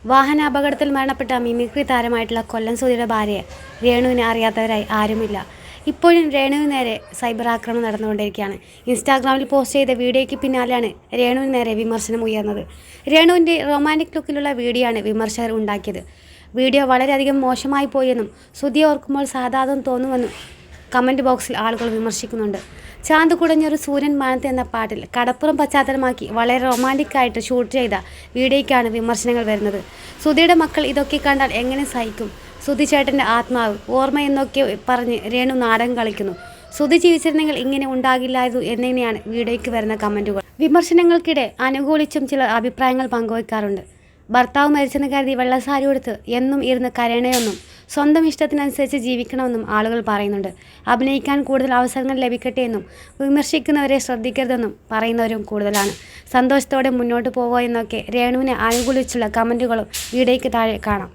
വാഹനാപകടത്തിൽ മരണപ്പെട്ട മിമിക്രി താരമായിട്ടുള്ള കൊല്ലം സുധിയുടെ ഭാര്യയെ രേണുവിനെ അറിയാത്തവരായി ആരുമില്ല. ഇപ്പോഴും രേണുവിന് നേരെ സൈബർ ആക്രമണം നടന്നുകൊണ്ടിരിക്കുകയാണ്. ഇൻസ്റ്റാഗ്രാമിൽ പോസ്റ്റ് ചെയ്ത വീഡിയോയ്ക്ക് പിന്നാലെയാണ് രേണുവിന് നേരെ വിമർശനം ഉയർന്നത്. രേണുവിൻ്റെ റൊമാൻറ്റിക് ലുക്കിലുള്ള വീഡിയോ ആണ് വിമർശകർ ഉണ്ടാക്കിയത്. വീഡിയോ വളരെയധികം മോശമായി പോയെന്നും സുധിയെ ഓർക്കുമ്പോൾ സാധാരണ തോന്നുമെന്നും കമൻറ്റ് ബോക്സിൽ ആളുകൾ വിമർശിക്കുന്നുണ്ട്. ചാന്ത് കുടഞ്ഞൊരു സൂര്യൻ മാനത്ത് എന്ന പാട്ടിൽ കടപ്പുറം പശ്ചാത്തലമാക്കി വളരെ റൊമാൻറ്റിക്കായിട്ട് ഷൂട്ട് ചെയ്ത വീഡിയോയ്ക്കാണ് വിമർശനങ്ങൾ വരുന്നത്. സുധിയുടെ മക്കൾ ഇതൊക്കെ കണ്ടാൽ എങ്ങനെ സഹിക്കും? സുധി ചേട്ടൻ്റെ ആത്മാവ് ഓർമ്മ എന്നൊക്കെ പറഞ്ഞ് രേണു നാടകം കളിക്കുന്നു. സുധി ജീവിച്ചിരുന്നെങ്കിൽ ഇങ്ങനെ ഉണ്ടാകില്ലായിരുന്നു എന്നിങ്ങനെയാണ് വീഡിയോയ്ക്ക് വരുന്ന കമൻറ്റുകൾ. വിമർശനങ്ങൾക്കിടെ അനുകൂലിച്ചും ചില അഭിപ്രായങ്ങൾ പങ്കുവയ്ക്കാറുണ്ട്. ഭർത്താവ് മരിച്ചെന്ന് കരുതി വെള്ളസാരി കൊടുത്ത് എന്നും ഇരുന്ന് കരയണമെന്നും സ്വന്തം ഇഷ്ടത്തിനനുസരിച്ച് ജീവിക്കണമെന്നും ആളുകൾ പറയുന്നുണ്ട്. അഭിനയിക്കാൻ കൂടുതൽ അവസരങ്ങൾ ലഭിക്കട്ടെ എന്നും വിമർശിക്കുന്നവരെ ശ്രദ്ധിക്കരുതെന്നും പറയുന്നവരും കൂടുതലാണ്. സന്തോഷത്തോടെ മുന്നോട്ട് പോവുക എന്നൊക്കെ രേണുവിനെ അനുകൂലിച്ചുള്ള കമൻറ്റുകളും വീഡിയോയ്ക്ക് താഴെ കാണാം.